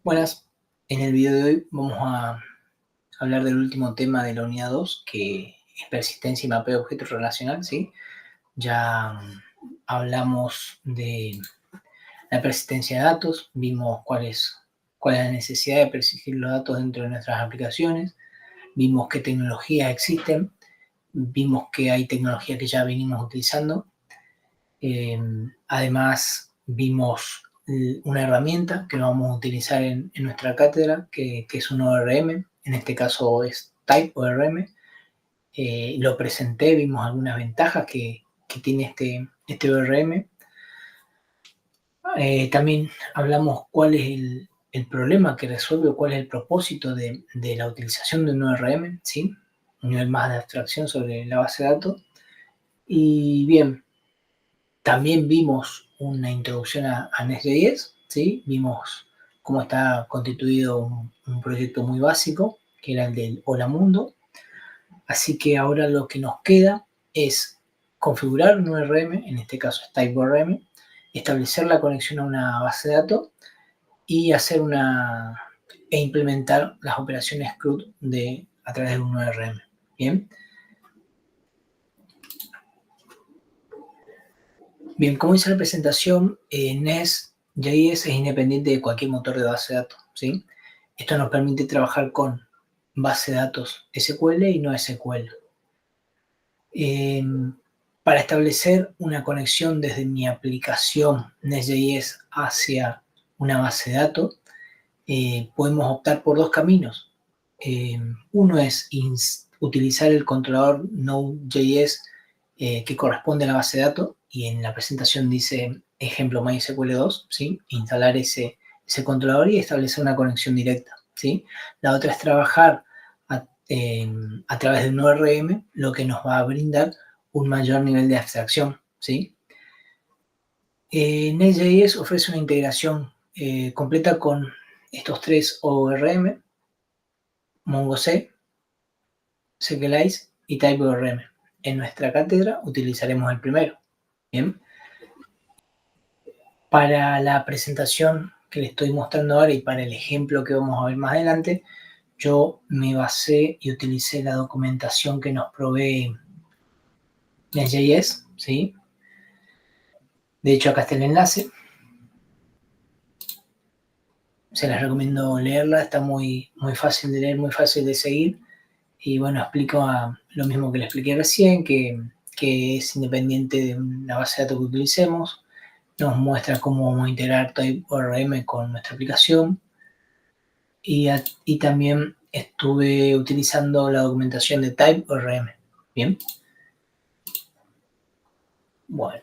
Buenas, en el video de hoy vamos a hablar del último tema de la unidad 2, que es persistencia y mapeo de objetos relacional, ¿sí? Ya hablamos de la persistencia de datos, vimos cuál es la necesidad de persistir los datos dentro de nuestras aplicaciones, vimos qué tecnologías existen, vimos que hay tecnologías que ya venimos utilizando. Además, vimos una herramienta que vamos a utilizar en nuestra cátedra, que es un ORM, en este caso es Type ORM. Lo presenté, vimos algunas ventajas que tiene este ORM. También hablamos cuál es el problema que resuelve o cuál es el propósito de la utilización de un ORM, ¿sí? Un nivel más de abstracción sobre la base de datos. Y bien, también vimos una introducción a Nest.js, ¿sí? Vimos cómo está constituido un proyecto muy básico, que era el del Hola Mundo. Así que ahora lo que nos queda es configurar un ORM, en este caso es Type ORM, establecer la conexión a una base de datos y implementar las operaciones CRUD a través de un ORM. Bien. Bien, como dice la presentación, Nest.js es independiente de cualquier motor de base de datos, ¿sí? Esto nos permite trabajar con base de datos SQL y no SQL. Para establecer una conexión desde mi aplicación Nest.js hacia una base de datos, podemos optar por dos caminos. Uno es utilizar el controlador Node.js que corresponde a la base de datos, y en la presentación dice ejemplo MySQL 2, ¿sí? Instalar ese controlador y establecer una conexión directa, ¿sí? La otra es trabajar a través de un ORM, lo que nos va a brindar un mayor nivel de abstracción, ¿sí? Nest.js ofrece una integración completa con estos tres ORM, MongoC, SQLize y TypeORM. En nuestra cátedra utilizaremos el primero. Bien. Para la presentación que les estoy mostrando ahora y para el ejemplo que vamos a ver más adelante, yo me basé y utilicé la documentación que nos provee Nest.js, ¿sí? De hecho, acá está el enlace. Se las recomiendo leerla, está muy, muy fácil de leer, muy fácil de seguir. Y bueno, explico lo mismo que le expliqué recién, que es independiente de la base de datos que utilicemos. Nos muestra cómo vamos a integrar TypeORM con nuestra aplicación. Y también estuve utilizando la documentación de TypeORM. Bien. Bueno.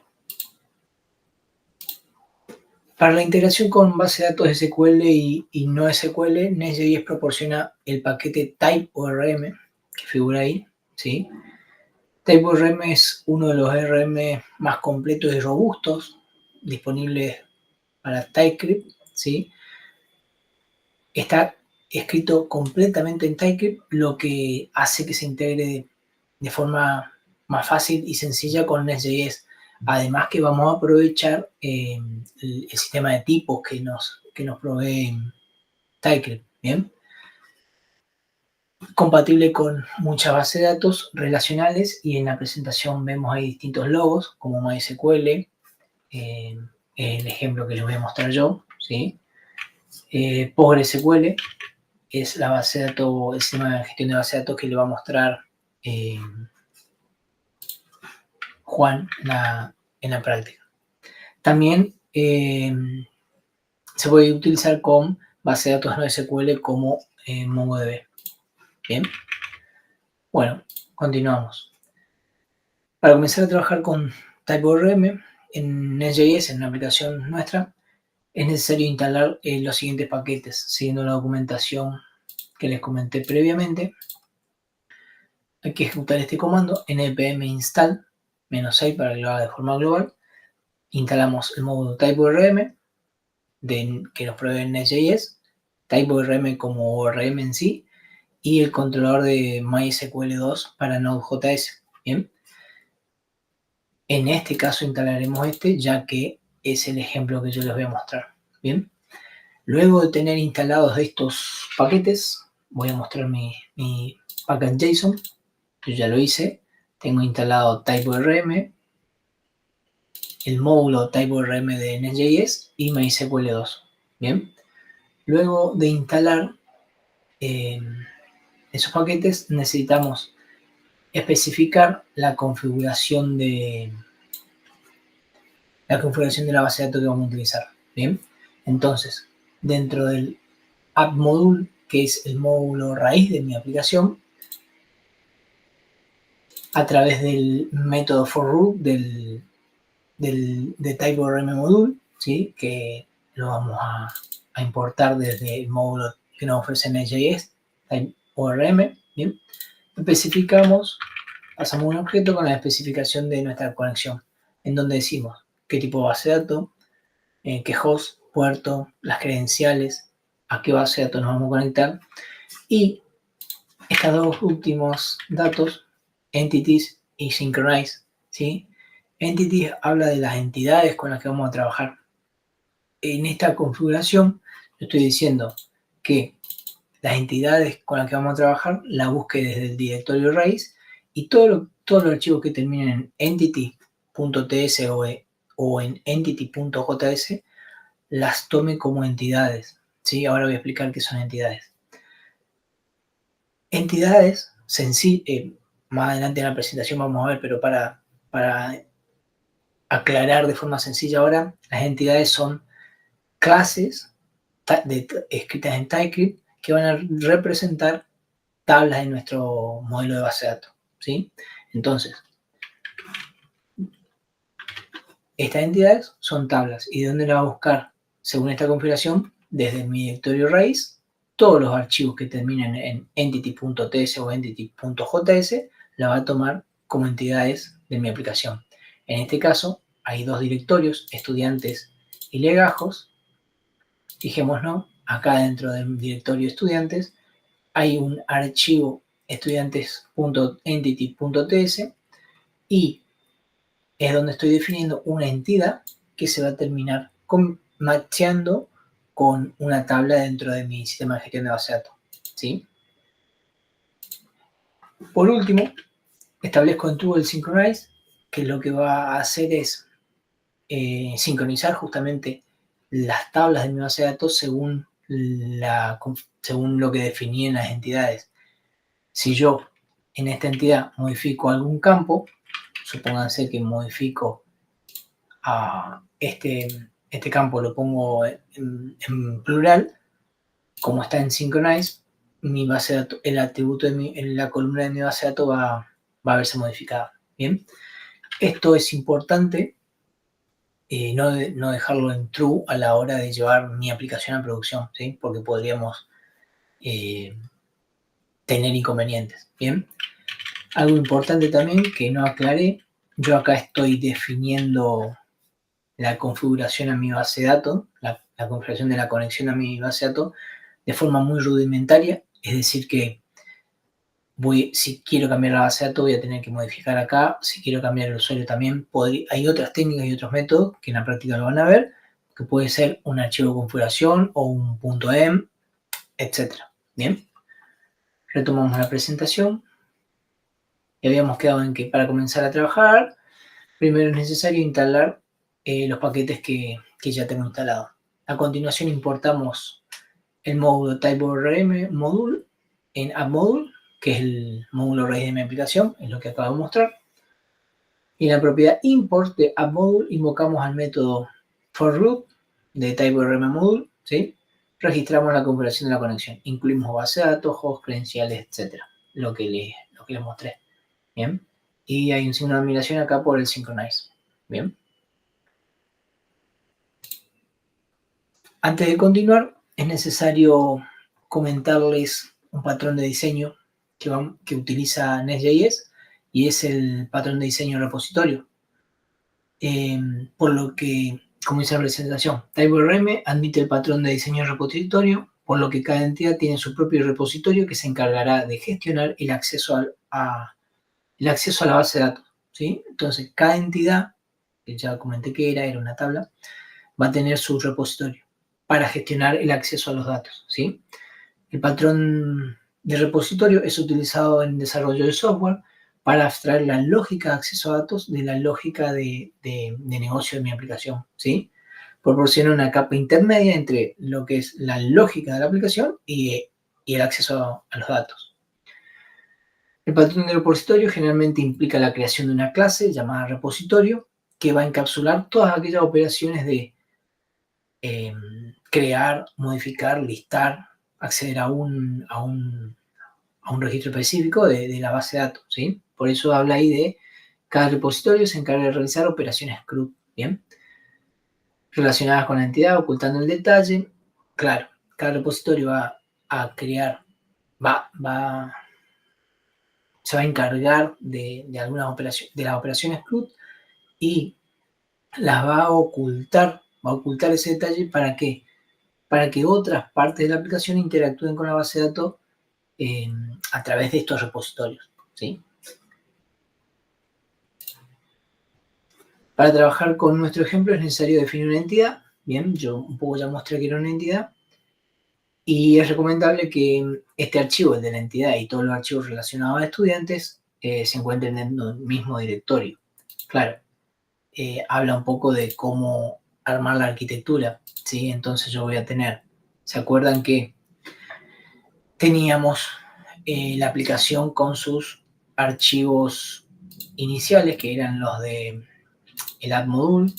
Para la integración con base de datos SQL y no SQL, Nest.js proporciona el paquete TypeORM, que figura ahí, ¿sí? TypeORM es uno de los ORM más completos y robustos disponibles para TypeScript, ¿sí? Está escrito completamente en TypeScript, lo que hace que se integre de forma más fácil y sencilla con Nest.js. Además que vamos a aprovechar el sistema de tipos que nos provee TypeScript, ¿bien? Compatible con muchas bases de datos relacionales, y en la presentación vemos ahí distintos logos como MySQL, el ejemplo que les voy a mostrar yo, ¿sí? PostgreSQL es la base de datos, el sistema de gestión de base de datos que le va a mostrar Juan en la práctica. También se puede utilizar con base de datos no SQL como MongoDB. Bien. Bueno, continuamos. Para comenzar a trabajar con TypeORM en Nest.js, en una aplicación nuestra, es necesario instalar los siguientes paquetes, siguiendo la documentación que les comenté previamente. Hay que ejecutar este comando, npm install -i para que lo haga de forma global. Instalamos el módulo TypeORM que nos provee Nest.js, TypeORM como ORM en sí, y el controlador de MySQL 2 para Node.js. Bien. En este caso instalaremos este, ya que es el ejemplo que yo les voy a mostrar. Bien. Luego de tener instalados estos paquetes, voy a mostrar mi package.json. Yo ya lo hice. Tengo instalado TypeORM, el módulo TypeORM de Nest.js y MySQL 2. Bien. Luego de instalar esos paquetes, necesitamos especificar la configuración de la base de datos que vamos a utilizar. Bien. Entonces, dentro del app module, que es el módulo raíz de mi aplicación, a través del método forRoot de TypeORM module, ¿sí? Que lo vamos a importar desde el módulo que nos ofrece Nest.js, TypeORM, ¿bien? Especificamos, pasamos un objeto con la especificación de nuestra conexión, en donde decimos qué tipo de base de datos, qué host, puerto, las credenciales, a qué base de datos nos vamos a conectar, y estos dos últimos datos, entities y synchronize, ¿sí? Entities habla de las entidades con las que vamos a trabajar. En esta configuración, yo estoy diciendo que las entidades con las que vamos a trabajar la busque desde el directorio raíz y todos los archivos que terminen en entity.ts o en entity.js las tome como entidades, ¿sí? Ahora voy a explicar qué son entidades. Entidades, más adelante en la presentación vamos a ver, pero para aclarar de forma sencilla ahora, las entidades son clases escritas en TypeScript que van a representar tablas en nuestro modelo de base de datos, ¿sí? Entonces, estas entidades son tablas. ¿Y de dónde la va a buscar? Según esta configuración, desde mi directorio raíz, todos los archivos que terminen en entity.ts o entity.js la va a tomar como entidades de mi aplicación. En este caso, hay dos directorios, estudiantes y legajos. Fijémonos, acá dentro del directorio estudiantes hay un archivo estudiantes.entity.ts y es donde estoy definiendo una entidad que se va a terminar macheando con una tabla dentro de mi sistema de gestión de base de datos, ¿sí? Por último, establezco en True el Synchronize, que lo que va a hacer es sincronizar justamente las tablas de mi base de datos según lo que definí en las entidades. Si yo en esta entidad modifico algún campo, supónganse que modifico a este campo, lo pongo en plural, como está en Synchronize, mi base de datos, el atributo en la columna de mi base de datos va a verse modificado. Bien, esto es importante, no dejarlo en true a la hora de llevar mi aplicación a producción, ¿sí? Porque podríamos tener inconvenientes. Bien, algo importante también que no aclaré, yo acá estoy definiendo la configuración a mi base de datos, la configuración de la conexión a mi base de datos de forma muy rudimentaria, es decir que si quiero cambiar la base de datos voy a tener que modificar acá, si quiero cambiar el usuario también, hay otras técnicas y otros métodos que en la práctica lo van a ver, que puede ser un archivo de configuración o un .em, etc. Bien, retomamos la presentación y habíamos quedado en que para comenzar a trabajar, primero es necesario instalar los paquetes que ya tengo instalados. A continuación importamos el módulo TypeORM module en AppModule, que es el módulo raíz de mi aplicación, es lo que acabo de mostrar. Y en la propiedad import de AppModule invocamos al método forRoot de TypeORM module, ¿sí? Registramos la configuración de la conexión. Incluimos base de datos, host, credenciales, etc. Lo que les mostré. Bien. Y hay un signo de admiración acá por el Synchronize. Bien. Antes de continuar, es necesario comentarles un patrón de diseño que utiliza Nest.js y es el patrón de diseño repositorio. Por lo que, como dice la presentación, TypeORM admite el patrón de diseño repositorio, por lo que cada entidad tiene su propio repositorio que se encargará de gestionar el acceso a la base de datos, ¿sí? Entonces, cada entidad, que ya comenté que era una tabla, va a tener su repositorio. para gestionar el acceso a los datos, ¿sí? El patrón de repositorio es utilizado en desarrollo de software para abstraer la lógica de acceso a datos de la lógica de negocio de mi aplicación, ¿sí? Proporciona una capa intermedia entre lo que es la lógica de la aplicación y el acceso a los datos. El patrón de repositorio generalmente implica la creación de una clase llamada repositorio que va a encapsular todas aquellas operaciones de crear, modificar, listar, acceder a un registro específico de la base de datos, ¿sí? Por eso habla ahí de cada repositorio se encarga de realizar operaciones CRUD, ¿bien? Relacionadas con la entidad, ocultando el detalle. Claro, cada repositorio va a crear, se va a encargar de algunas operaciones, de las operaciones CRUD y las va a ocultar ese detalle ¿para qué? Para que otras partes de la aplicación interactúen con la base de datos a través de estos repositorios, ¿sí? Para trabajar con nuestro ejemplo es necesario definir una entidad. Bien, yo un poco ya mostré que era una entidad. Y es recomendable que este archivo, el de la entidad y todos los archivos relacionados a estudiantes, se encuentren en el mismo directorio. Claro, habla un poco de cómo armar la arquitectura, ¿sí? Entonces yo voy a tener, ¿se acuerdan que teníamos la aplicación con sus archivos iniciales, que eran los de el add module,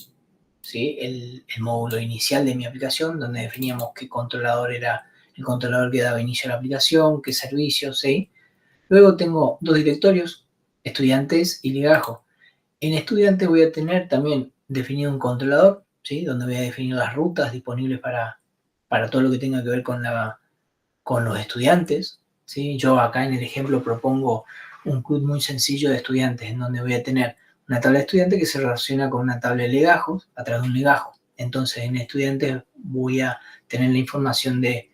¿sí? El módulo inicial de mi aplicación, donde definíamos qué controlador era el controlador que daba inicio a la aplicación, qué servicios, ¿sí? Luego tengo dos directorios, estudiantes y legajo. En estudiantes voy a tener también definido un controlador, ¿sí? Donde voy a definir las rutas disponibles para todo lo que tenga que ver con los estudiantes, ¿sí? Yo acá en el ejemplo propongo un CRUD muy sencillo de estudiantes, en donde voy a tener una tabla de estudiantes que se relaciona con una tabla de legajos a través de un legajo. Entonces, en estudiantes voy a tener la información de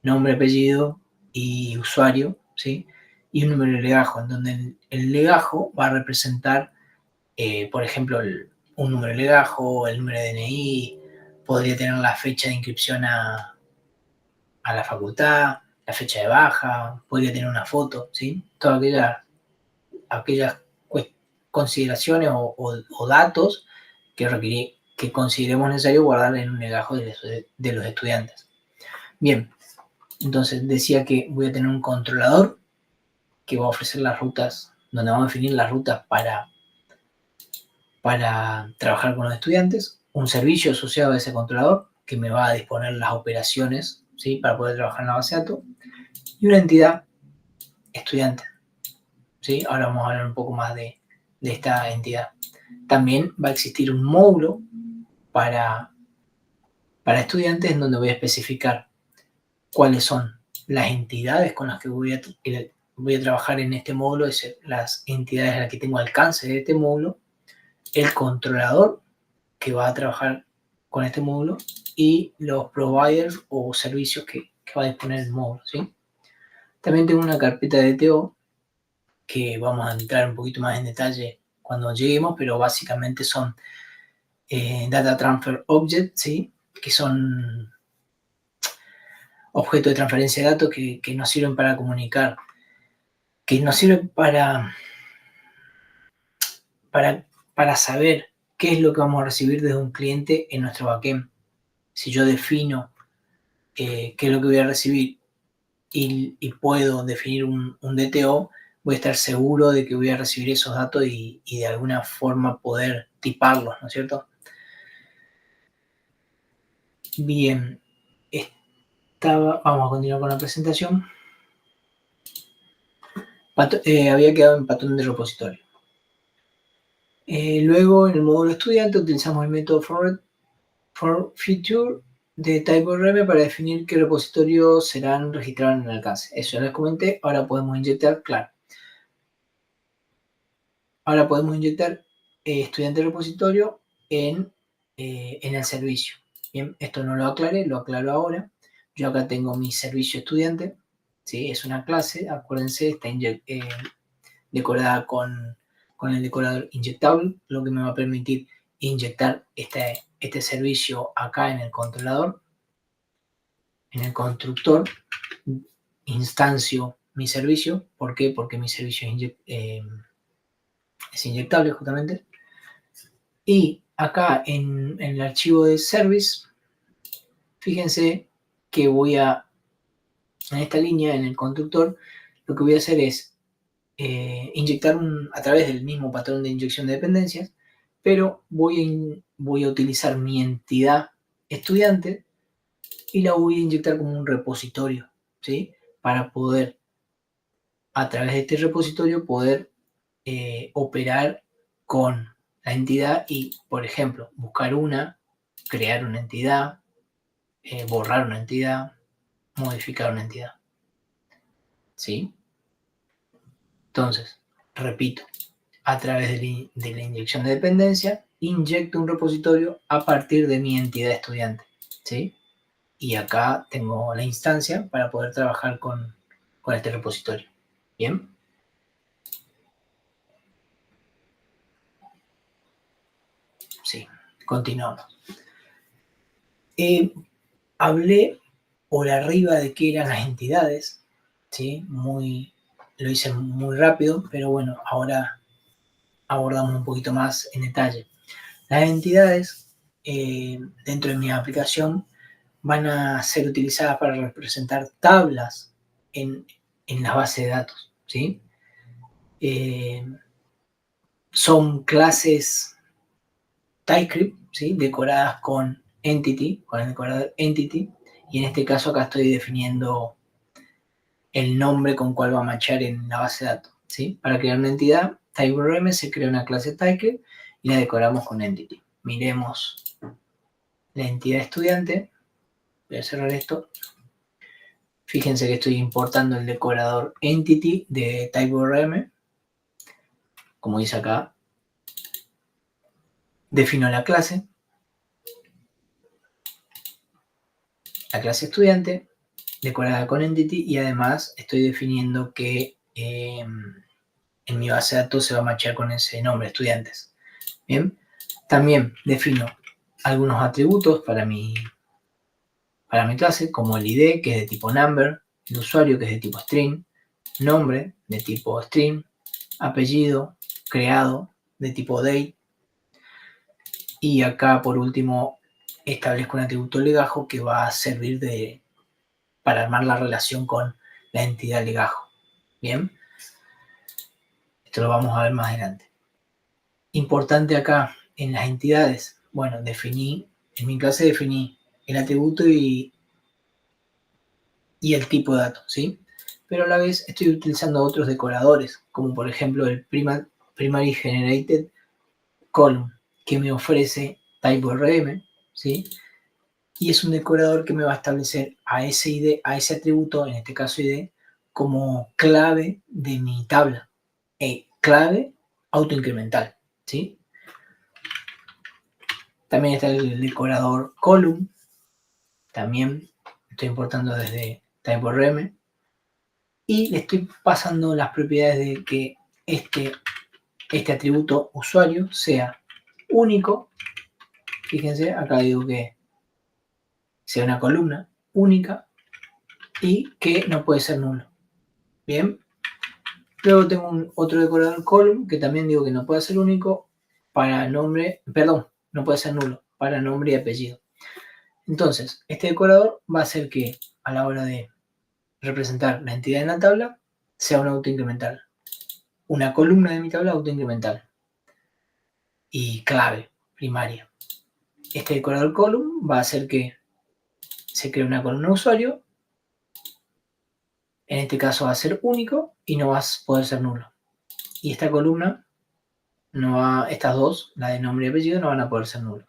nombre, apellido y usuario, ¿sí? Y un número de legajo, en donde el legajo va a representar, por ejemplo, un número de legajo, el número de DNI, podría tener la fecha de inscripción a la facultad, la fecha de baja, podría tener una foto, ¿sí? Todas aquellas consideraciones o datos que consideremos necesario guardar en un legajo de los estudiantes. Bien, entonces decía que voy a tener un controlador que va a ofrecer las rutas, donde vamos a definir las rutas para trabajar con los estudiantes, un servicio asociado a ese controlador que me va a disponer las operaciones, ¿sí? Para poder trabajar en la base de datos, y una entidad estudiante, ¿sí? Ahora vamos a hablar un poco más de esta entidad. También va a existir un módulo para estudiantes en donde voy a especificar cuáles son las entidades con las que voy a trabajar en este módulo, las entidades a las que tengo alcance de este módulo, el controlador que va a trabajar con este módulo y los providers o servicios que va a disponer el módulo, ¿sí? También tengo una carpeta de DTO que vamos a entrar un poquito más en detalle cuando lleguemos, pero básicamente son Data Transfer Objects, ¿sí? Que son objetos de transferencia de datos que nos sirven para comunicar, que nos sirven para saber qué es lo que vamos a recibir desde un cliente en nuestro backend. Si yo defino qué es lo que voy a recibir y puedo definir un DTO, voy a estar seguro de que voy a recibir esos datos y de alguna forma poder tiparlos, ¿no es cierto? Bien, vamos a continuar con la presentación. Había quedado en patrón de repositorio. Luego, en el módulo estudiante, utilizamos el método for feature de TypeORM para definir qué repositorios serán registrados en el alcance. Eso ya les comenté. Ahora podemos inyectar, claro. Ahora podemos inyectar estudiante repositorio en el servicio. Bien, esto no lo aclaré, lo aclaro ahora. Yo acá tengo mi servicio estudiante, ¿sí? Es una clase, acuérdense, está decorada con el decorador inyectable, lo que me va a permitir inyectar este servicio acá en el controlador. en el constructor instancio mi servicio. ¿Por qué? Porque mi servicio es inyectable justamente. Y acá en el archivo de service, fíjense que en esta línea, en el constructor, lo que voy a hacer es inyectar a través del mismo patrón de inyección de dependencias, pero voy a utilizar mi entidad estudiante y la voy a inyectar como un repositorio, ¿sí? Para poder, a través de este repositorio, poder operar con la entidad y, por ejemplo, buscar crear una entidad, borrar una entidad, modificar una entidad, ¿sí? Entonces, repito, a través de la inyección de dependencia, inyecto un repositorio a partir de mi entidad estudiante, ¿sí? Y acá tengo la instancia para poder trabajar con este repositorio. ¿Bien? Sí, continuamos. Hablé por arriba de qué eran las entidades, ¿sí? Lo hice muy rápido, pero bueno, ahora abordamos un poquito más en detalle. Las entidades dentro de mi aplicación van a ser utilizadas para representar tablas en la base de datos, ¿sí? Son clases TypeScript, ¿sí? Decoradas con entity, con el decorador entity, y en este caso acá estoy definiendo el nombre con cual va a matchar en la base de datos, ¿sí? Para crear una entidad, TypeRM se crea una clase TypeScript y la decoramos con entity. Miremos la entidad estudiante. Voy a cerrar esto. Fíjense que estoy importando el decorador entity de TypeORM. Como dice acá, defino la clase estudiante, decorada con entity, y además estoy definiendo que en mi base de datos se va a matchar con ese nombre, estudiantes. Bien, también defino algunos atributos para mi clase, como el ID, que es de tipo number, el usuario, que es de tipo string, nombre, de tipo string, apellido, creado, de tipo date, y acá por último establezco un atributo legajo que va a servir para armar la relación con la entidad legajo. Bien, esto lo vamos a ver más adelante. Importante acá en las entidades, bueno, en mi clase definí el atributo y el tipo de datos, ¿sí? Pero a la vez estoy utilizando otros decoradores, como por ejemplo el Primary Generated Column, que me ofrece TypeORM, ¿sí? Y es un decorador que me va a establecer a ese ID, a ese atributo, en este caso ID, como clave de mi tabla, clave autoincremental, ¿sí? También está el decorador column, también estoy importando desde TypeORM, y le estoy pasando las propiedades de que este atributo usuario sea único. Fíjense, acá digo que sea una columna única y que no puede ser nulo. Bien. Luego tengo otro decorador column que también digo que no puede ser único para nombre, perdón, no puede ser nulo para nombre y apellido. Entonces, este decorador va a hacer que a la hora de representar la entidad en la tabla sea un autoincremental. Una columna de mi tabla autoincremental. Y clave primaria. Este decorador column va a hacer que se cree una columna de usuario. En este caso va a ser único y no va a poder ser nulo. Y esta columna, estas dos, la de nombre y apellido, no van a poder ser nulos.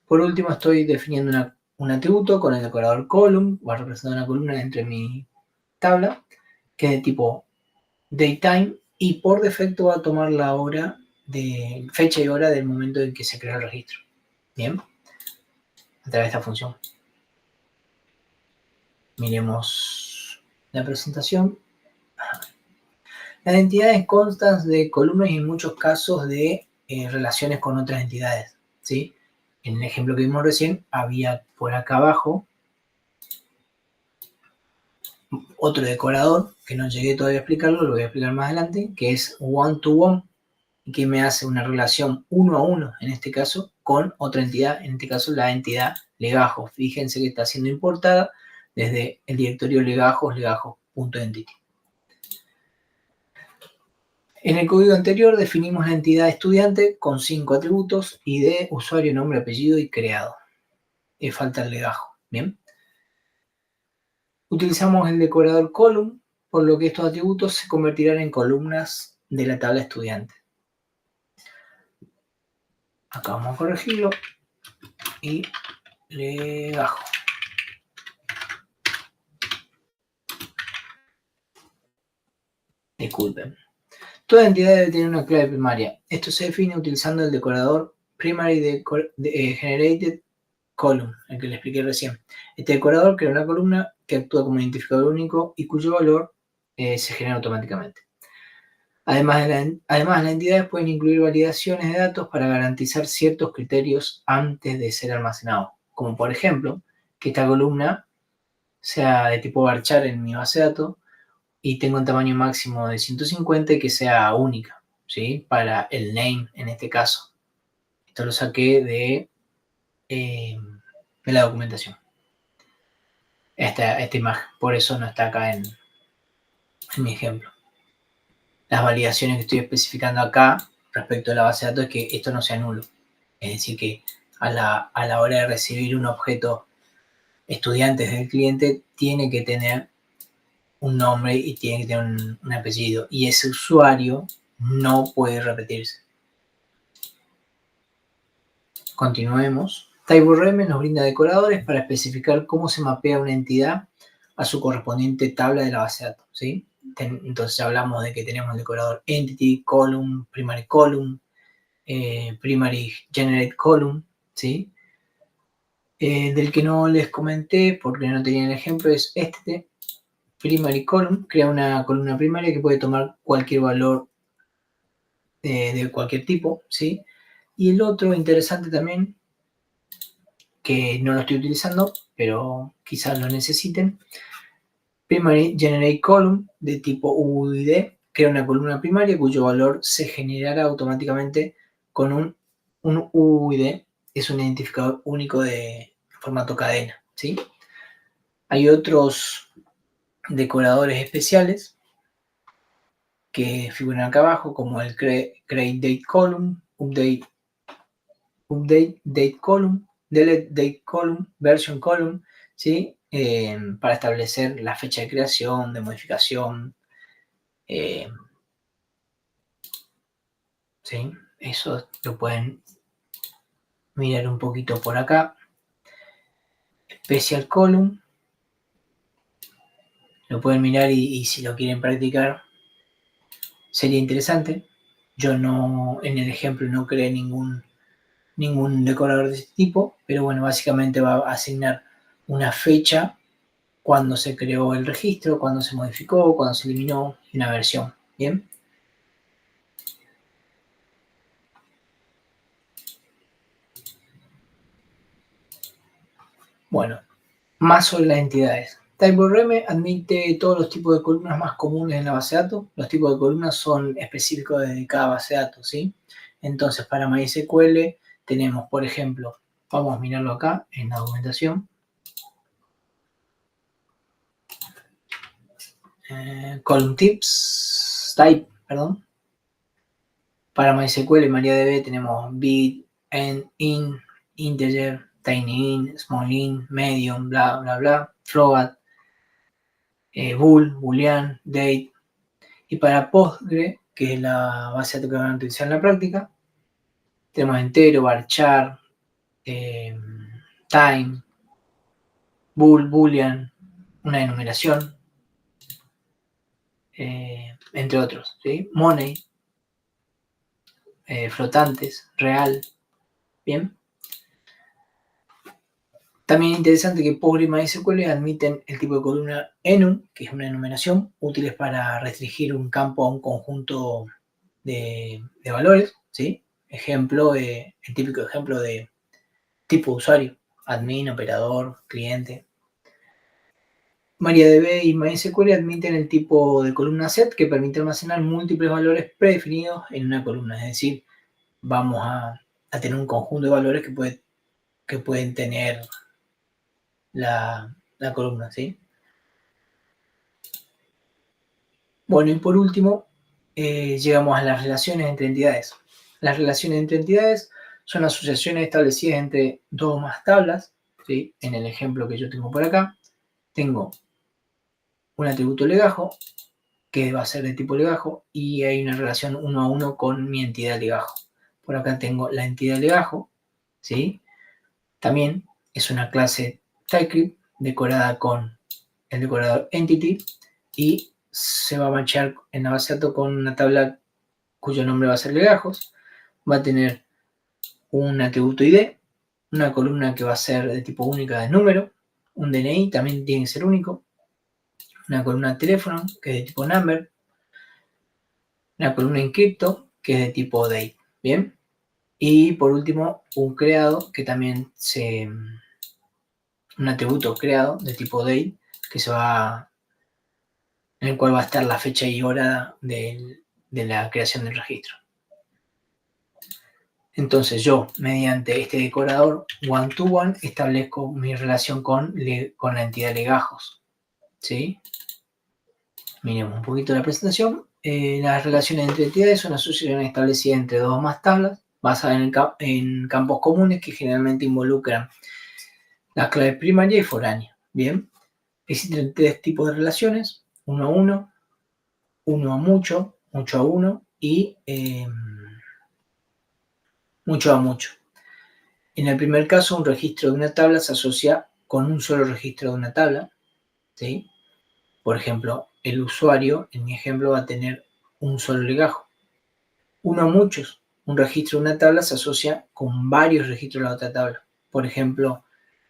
Por último, estoy definiendo un atributo con el decorador column, va a representar una columna entre mi tabla, que es de tipo datetime, y por defecto va a tomar la hora de fecha y hora del momento en que se creó el registro. Bien, a través de esta función. Miremos la presentación. Las entidades constan de columnas y en muchos casos de relaciones con otras entidades, ¿sí? En el ejemplo que vimos recién, había por acá abajo otro decorador que no llegué todavía a explicarlo, lo voy a explicar más adelante, que es one-to-one, que me hace una relación 1 a 1, en este caso, con otra entidad, en este caso la entidad legajos. Fíjense que está siendo importada desde el directorio legajos.entity. En el código anterior definimos la entidad estudiante con 5 atributos: ID, usuario, nombre, apellido y creado. Y falta el legajo. Bien. Utilizamos el decorador column, por lo que estos atributos se convertirán en columnas de la tabla estudiante. Acá vamos a corregirlo y legajo. Disculpen. Toda entidad debe tener una clave primaria. Esto se define utilizando el decorador primary generated column, el que le expliqué recién. Este decorador crea una columna que actúa como identificador único y cuyo valor se genera automáticamente. Además, las entidades pueden incluir validaciones de datos para garantizar ciertos criterios antes de ser almacenado, como por ejemplo que esta columna sea de tipo varchar en mi base de datos y tenga un tamaño máximo de 150 y que sea única, ¿sí? Para el name en este caso. Esto lo saqué de la documentación. Esta imagen, por eso no está acá en mi ejemplo. Las validaciones que estoy especificando acá respecto a la base de datos es que esto no sea nulo. Es decir, que a la hora de recibir un objeto estudiantes del cliente tiene que tener un nombre y tiene que tener un apellido. Y ese usuario no puede repetirse. Continuemos. TypeORM nos brinda decoradores para especificar cómo se mapea una entidad a su correspondiente tabla de la base de datos, ¿sí? Entonces hablamos de que tenemos el decorador Entity, Column, Primary Column, Primary Generate Column, ¿sí? Del que no les comenté porque no tenía el ejemplo es este Primary Column. Crea una columna primaria que puede tomar cualquier valor de cualquier tipo, ¿sí? Y el otro interesante también, que no lo estoy utilizando, pero quizás lo necesiten, Primary Generate Column de tipo UID, crea una columna primaria cuyo valor se generará automáticamente con un UID, es un identificador único de formato cadena, ¿sí? Hay otros decoradores especiales que figuran acá abajo, como el Create Date Column, Update Date Column, Delete Date Column, Version Column, ¿sí? Para establecer la fecha de creación, de modificación, ¿sí? Eso lo pueden mirar un poquito por acá. Special Column, lo pueden mirar y si lo quieren practicar sería interesante. Yo no, en el ejemplo no creé ningún decorador de este tipo, pero bueno, básicamente va a asignar una fecha cuando se creó el registro, cuando se modificó, cuando se eliminó una versión. Bien. Bueno, más sobre las entidades. TypeORM admite todos los tipos de columnas más comunes en la base de datos. Los tipos de columnas son específicos de cada base de datos, ¿sí? Entonces, para MySQL tenemos, por ejemplo, vamos a mirarlo acá en la documentación. Column tips, type, perdón. Para MySQL y MariaDB tenemos bit, end, int, integer, tinyInt, smallInt, medium, bla, bla, bla, float, bool, boolean, date. Y para Postgre, que es la base de datos que van a utilizar en la práctica, tenemos entero, varchar, time, bool, boolean, una enumeración, entre otros, ¿sí? Money, flotantes, real, ¿bien? También es interesante que Postgre y MySQL admiten el tipo de columna enum, que es una enumeración, útiles para restringir un campo a un conjunto de valores, ¿sí? Ejemplo, el típico ejemplo de tipo de usuario, admin, operador, cliente. MariaDB y MySQL admiten el tipo de columna set que permite almacenar múltiples valores predefinidos en una columna. Es decir, vamos a tener un conjunto de valores que pueden tener la columna, ¿sí? Bueno, y por último, llegamos a las relaciones entre entidades. Las relaciones entre entidades son asociaciones establecidas entre dos o más tablas, ¿sí? En el ejemplo que yo tengo por acá, tengo un atributo legajo, que va a ser de tipo legajo, y hay una relación 1 a 1 con mi entidad legajo. Por acá tengo la entidad legajo, ¿sí? También es una clase TypeScript decorada con el decorador entity y se va a matchar en la base de datos con una tabla cuyo nombre va a ser legajos. Va a tener un atributo ID, una columna que va a ser de tipo única de número, un DNI también tiene que ser único, una columna de teléfono que es de tipo number, una columna encripto que es de tipo date, ¿bien? Y por último, un creado que también un atributo creado de tipo date que en el cual va a estar la fecha y hora de la creación del registro. Entonces yo, mediante este decorador one-to-one, establezco mi relación con la entidad legajos, ¿sí? Miremos un poquito la presentación. Las relaciones entre entidades son asociaciones establecidas entre dos o más tablas, basadas en campos comunes que generalmente involucran las claves primaria y foránea. Bien, existen tres tipos de relaciones: uno a uno, uno a mucho, mucho a uno y mucho a mucho. En el primer caso, un registro de una tabla se asocia con un solo registro de una tabla, ¿sí? Por ejemplo, el usuario, en mi ejemplo, va a tener un solo legajo. Uno a muchos, un registro de una tabla se asocia con varios registros de la otra tabla. Por ejemplo,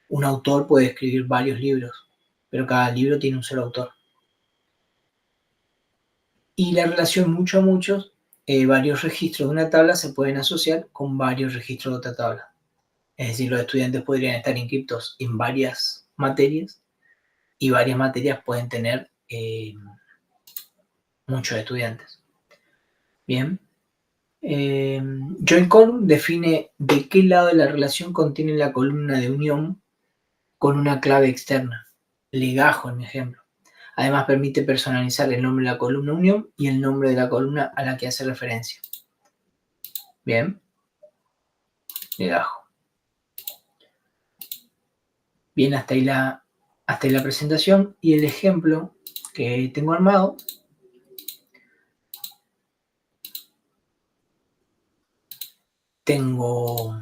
un autor puede escribir varios libros, pero cada libro tiene un solo autor. Y la relación mucho a muchos, varios registros de una tabla se pueden asociar con varios registros de otra tabla. Es decir, los estudiantes podrían estar inscritos en varias materias y varias materias pueden tener muchos estudiantes. Bien. Join column define de qué lado de la relación contiene la columna de unión con una clave externa. Legajo, en mi ejemplo. Además, permite personalizar el nombre de la columna unión y el nombre de la columna a la que hace referencia. Bien. Legajo. Bien, hasta ahí la presentación y el ejemplo que tengo armado. Tengo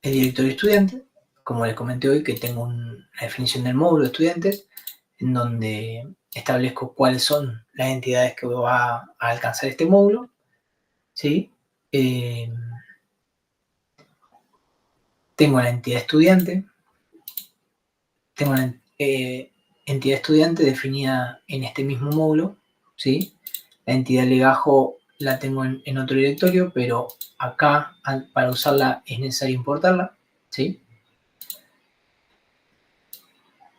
el directorio estudiante, como les comenté hoy, que tengo una definición del módulo de estudiantes, en donde establezco cuáles son las entidades que va a alcanzar este módulo, ¿sí? Tengo la entidad estudiante, tengo la entidad estudiante definida en este mismo módulo, ¿sí? La entidad legajo la tengo en otro directorio, pero acá para usarla es necesario importarla, ¿sí?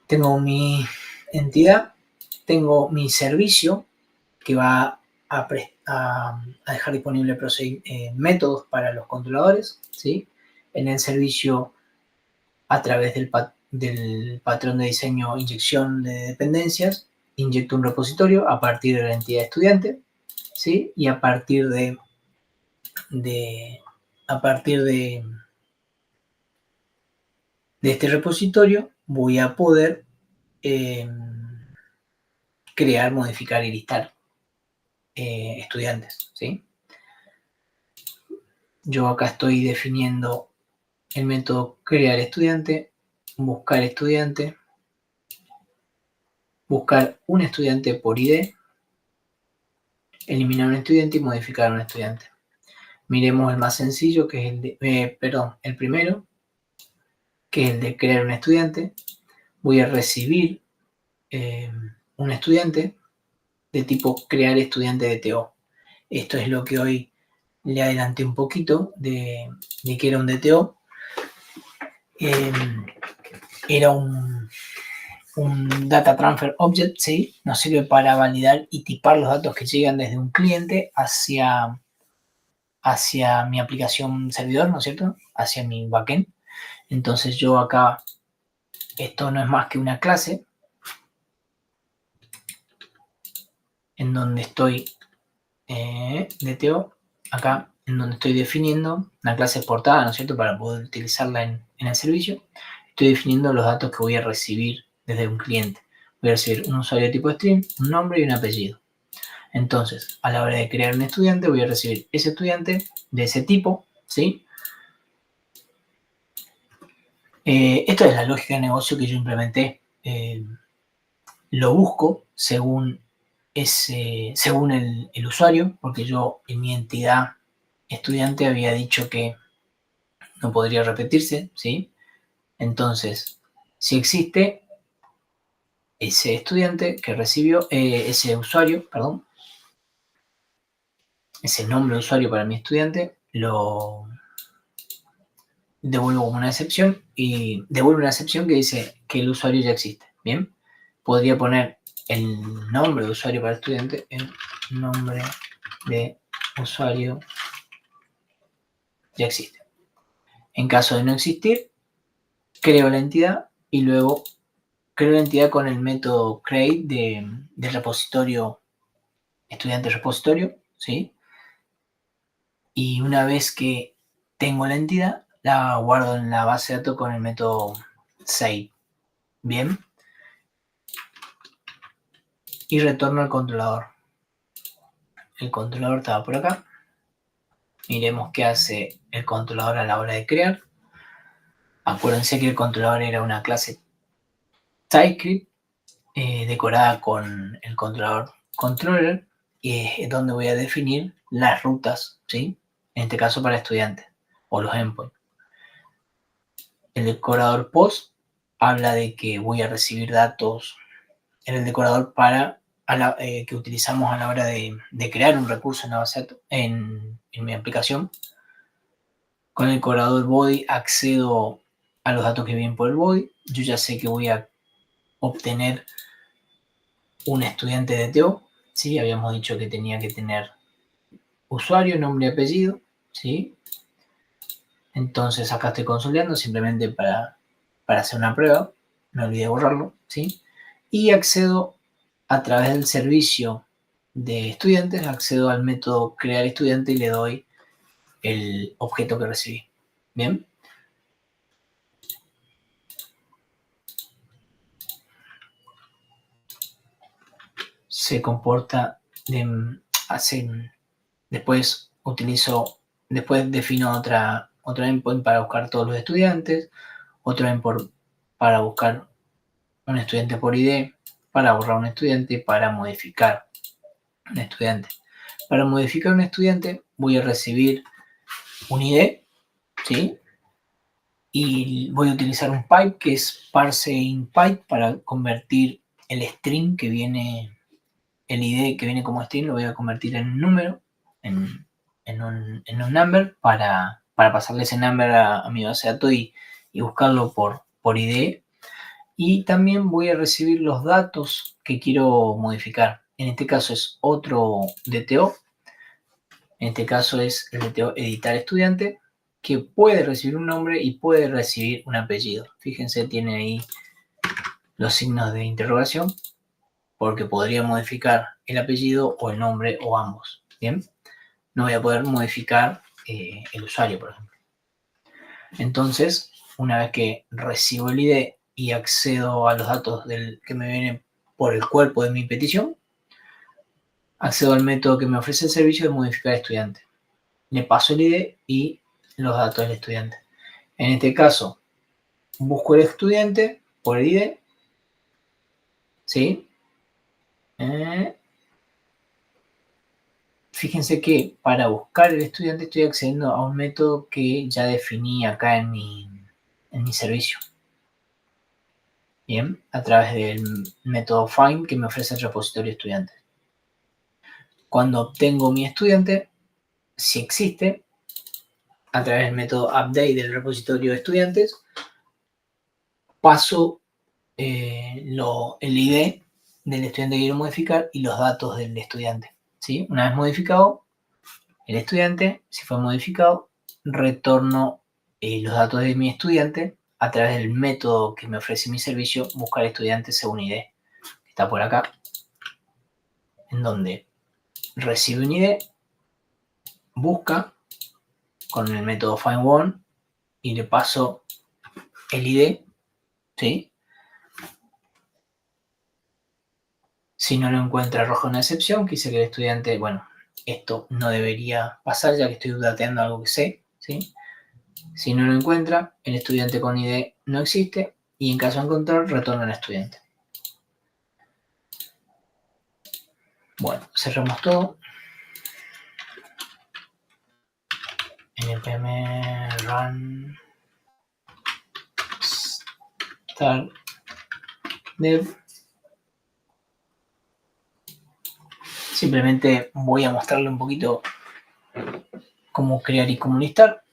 Tengo mi entidad, tengo mi servicio que va a dejar disponible métodos para los controladores, ¿sí? En el servicio, a través del patrón de diseño inyección de dependencias, inyecto un repositorio a partir de la entidad estudiante, ¿sí? Y a partir de este repositorio voy a poder crear, modificar y listar estudiantes, ¿sí? Yo acá estoy definiendo el método crear estudiante, buscar estudiante, buscar un estudiante por ID, eliminar un estudiante y modificar un estudiante. Miremos el más sencillo, que es el primero, que es el de crear un estudiante. Voy a recibir un estudiante de tipo crear estudiante de DTO. Esto es lo que hoy le adelanté un poquito de que era un DTO. Era un un Data Transfer Object, ¿sí? Nos sirve para validar y tipar los datos que llegan desde un cliente hacia mi aplicación servidor, ¿no es cierto? Hacia mi backend. Entonces yo acá, esto no es más que una clase en donde estoy, DTO, acá en donde estoy definiendo una clase portada, ¿no es cierto? Para poder utilizarla en el servicio. Estoy definiendo los datos que voy a recibir desde un cliente. Voy a recibir un usuario tipo string, un nombre y un apellido. Entonces, a la hora de crear un estudiante, voy a recibir ese estudiante de ese tipo, ¿sí? Esta es la lógica de negocio que yo implementé. Lo busco según el usuario, porque yo en mi entidad estudiante había dicho que no podría repetirse, ¿sí? Entonces, si existe ese estudiante que recibió, ese usuario, perdón, ese nombre de usuario para mi estudiante, lo devuelvo como una excepción y devuelvo una excepción que dice que el usuario ya existe. Bien, podría poner el nombre de usuario para el estudiante en nombre de usuario ya existe. En caso de no existir, creo la entidad y luego creo la entidad con el método create de repositorio, estudiante repositorio, ¿sí? Y una vez que tengo la entidad, la guardo en la base de datos con el método save. Bien. Y retorno al controlador. El controlador estaba por acá. Miremos qué hace el controlador a la hora de crear. Acuérdense que el controlador era una clase TypeScript decorada con el controlador controller, y es donde voy a definir las rutas, ¿sí? En este caso para estudiantes o los endpoints. El decorador post habla de que voy a recibir datos en el decorador que utilizamos a la hora de crear un recurso en la base de datos, en mi aplicación. Con el decorador body accedo a los datos que vienen por el body. Yo ya sé que voy a obtener un estudiante de TO, ¿sí? Habíamos dicho que tenía que tener usuario, nombre y apellido, ¿sí? Entonces acá estoy consolidando simplemente para hacer una prueba. Me olvidé de borrarlo, ¿sí? Y accedo a través del servicio de estudiantes, accedo al método crear estudiante y le doy el objeto que recibí. Bien. Se comporta después defino otro endpoint para buscar todos los estudiantes, otro endpoint para buscar un estudiante por ID, para borrar un estudiante, para modificar un estudiante. Para modificar un estudiante voy a recibir un ID, ¿sí? Y voy a utilizar un pipe que es parseInPipe para convertir el string que viene, el ID que viene como string, lo voy a convertir en un número, en un number para pasarle ese number a mi base de datos y buscarlo por ID. Y también voy a recibir los datos que quiero modificar. En este caso es otro DTO. En este caso es el DTO editar estudiante, que puede recibir un nombre y puede recibir un apellido. Fíjense, tiene ahí los signos de interrogación, porque podría modificar el apellido o el nombre o ambos. Bien, no voy a poder modificar el usuario, por ejemplo. Entonces, una vez que recibo el ID y accedo a los datos que me vienen por el cuerpo de mi petición, accedo al método que me ofrece el servicio de modificar estudiante. Le paso el ID y los datos del estudiante. En este caso, busco el estudiante por el ID, ¿sí? Fíjense que para buscar el estudiante estoy accediendo a un método que ya definí acá en mi servicio. Bien, a través del método find que me ofrece el repositorio estudiante. Cuando obtengo mi estudiante, si existe, a través del método update del repositorio de estudiantes, paso el ID del estudiante que quiero modificar y los datos del estudiante, ¿sí? Una vez modificado el estudiante, si fue modificado, retorno los datos de mi estudiante a través del método que me ofrece mi servicio, buscar estudiante según ID. Está por acá, en donde recibe un ID, busca con el método find_one y le paso el ID, ¿sí? Si no lo encuentra, arroja una excepción, que dice que el estudiante, bueno, esto no debería pasar ya que estoy dateando algo que sé, ¿sí? Si no lo encuentra, el estudiante con ID no existe y en caso de encontrar, retorna al estudiante. Bueno, cerramos todo. npm run start dev. Simplemente voy a mostrarle un poquito cómo crear y cómo listar.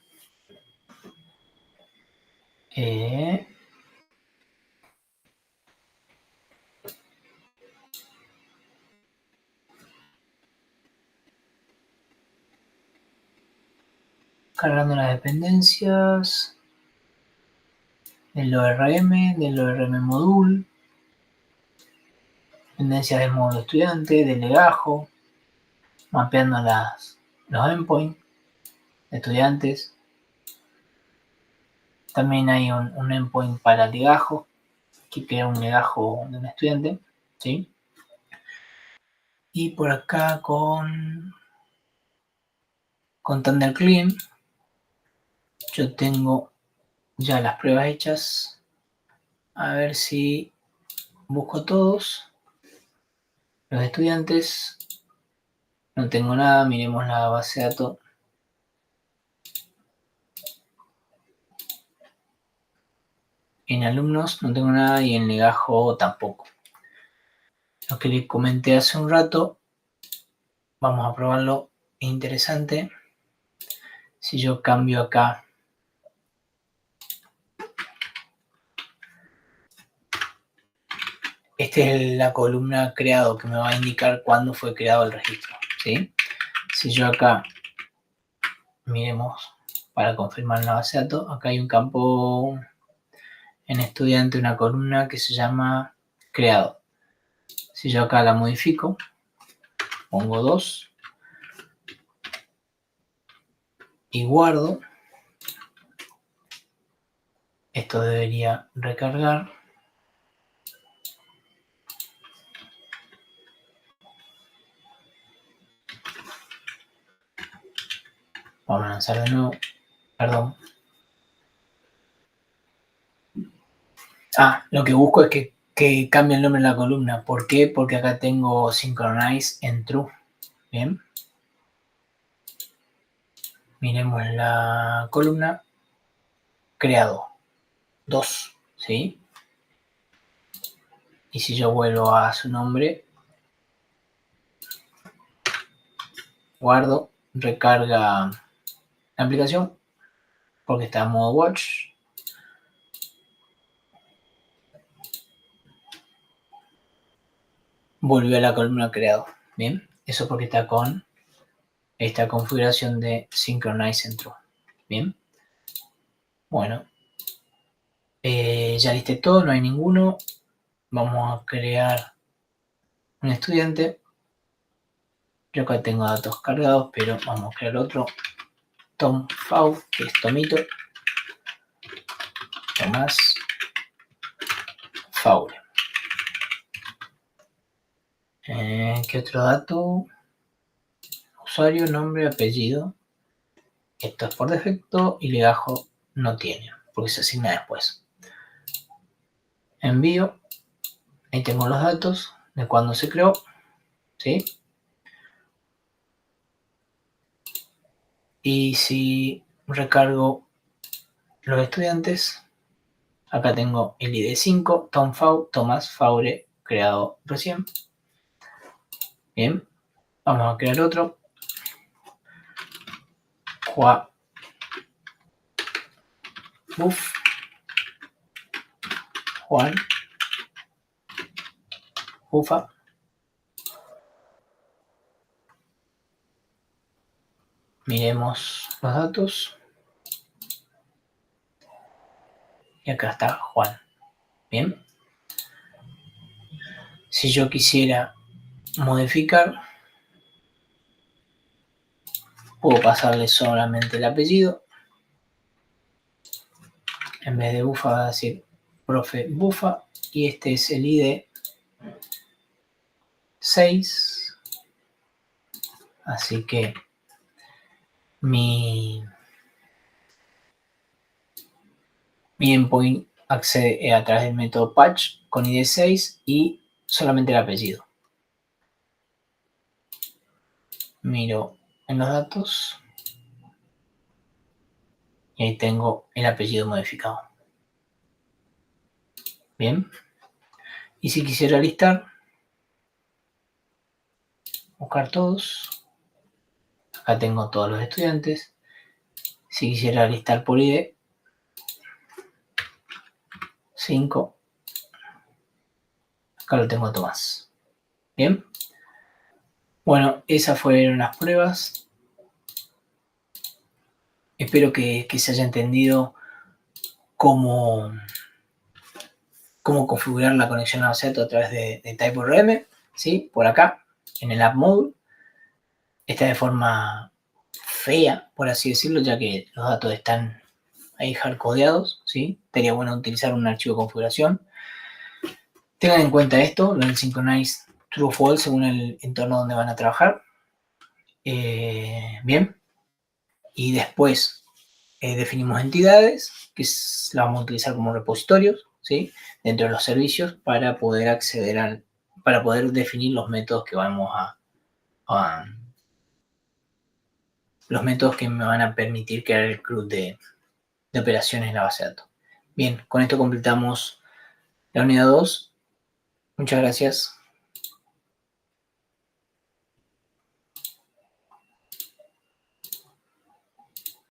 Cargando las dependencias del ORM, del ORM module, dependencias del módulo estudiante, del legajo, mapeando los endpoints de estudiantes. También hay un endpoint para legajo, que crea un legajo de un estudiante, ¿sí? Y por acá con ThunderClean yo tengo ya las pruebas hechas. A ver si busco todos los estudiantes. No tengo nada, miremos la base de datos. En alumnos no tengo nada y en legajo tampoco. Lo que les comenté hace un rato, vamos a probarlo, interesante. Si yo cambio acá esta es la columna creado que me va a indicar cuándo fue creado el registro, ¿sí? Si yo acá, miremos, para confirmar la base de datos, acá hay un campo en estudiante, una columna que se llama creado. Si yo acá la modifico, pongo 2 y guardo, esto debería recargar. Vamos a lanzar de nuevo, perdón. Lo que busco es que cambie el nombre de la columna. ¿Por qué? Porque acá tengo synchronize en true. Bien. Miremos la columna creado 2, ¿sí? Y si yo vuelvo a su nombre, guardo, recarga la aplicación porque está en modo watch. Volvió a la columna creado. Bien, eso porque está con esta configuración de Synchronize en True. Bien, bueno, ya listé todo, no hay ninguno. Vamos a crear un estudiante. Yo acá tengo datos cargados, pero vamos a crear otro. Tom Fau, que es Tomito. Tomás Faure. ¿Qué otro dato? Usuario, nombre, apellido. Esto es por defecto y legajo no tiene, porque se asigna después. Envío. Ahí tengo los datos de cuándo se creó, ¿sí? Y si recargo los estudiantes, acá tengo el ID 5, Tom Fau, Tomás Faure, creado recién. Bien, vamos a crear otro. Juan. bufa. Miremos los datos. Y acá está Juan. Bien. Si yo quisiera modificar, puedo pasarle solamente el apellido. En vez de bufa va a decir profe bufa. Y este es el ID 6. Así que mi endpoint accede a través del método patch con ID 6 y solamente el apellido. Miro en los datos y ahí tengo el apellido modificado. Bien. Y si quisiera listar, buscar todos. Acá tengo todos los estudiantes. Si quisiera listar por ID, 5. Acá lo tengo Tomás. Bien. Bueno, esas fueron las pruebas. Espero que se haya entendido cómo configurar la conexión a Baseato a través de TypeORM, ¿sí? Por acá, en el App Mode. Está de forma fea, por así decirlo, ya que los datos están ahí hardcodeados, ¿sí? Sería bueno utilizar un archivo de configuración. Tengan en cuenta esto, lo del synchronize true o false según el entorno donde van a trabajar. Bien. Y después definimos entidades, que las vamos a utilizar como repositorios, ¿sí? Dentro de los servicios para poder acceder para poder definir los métodos que vamos los métodos que me van a permitir crear el CRUD de operaciones en la base de datos. Bien, con esto completamos la unidad 2. Muchas gracias.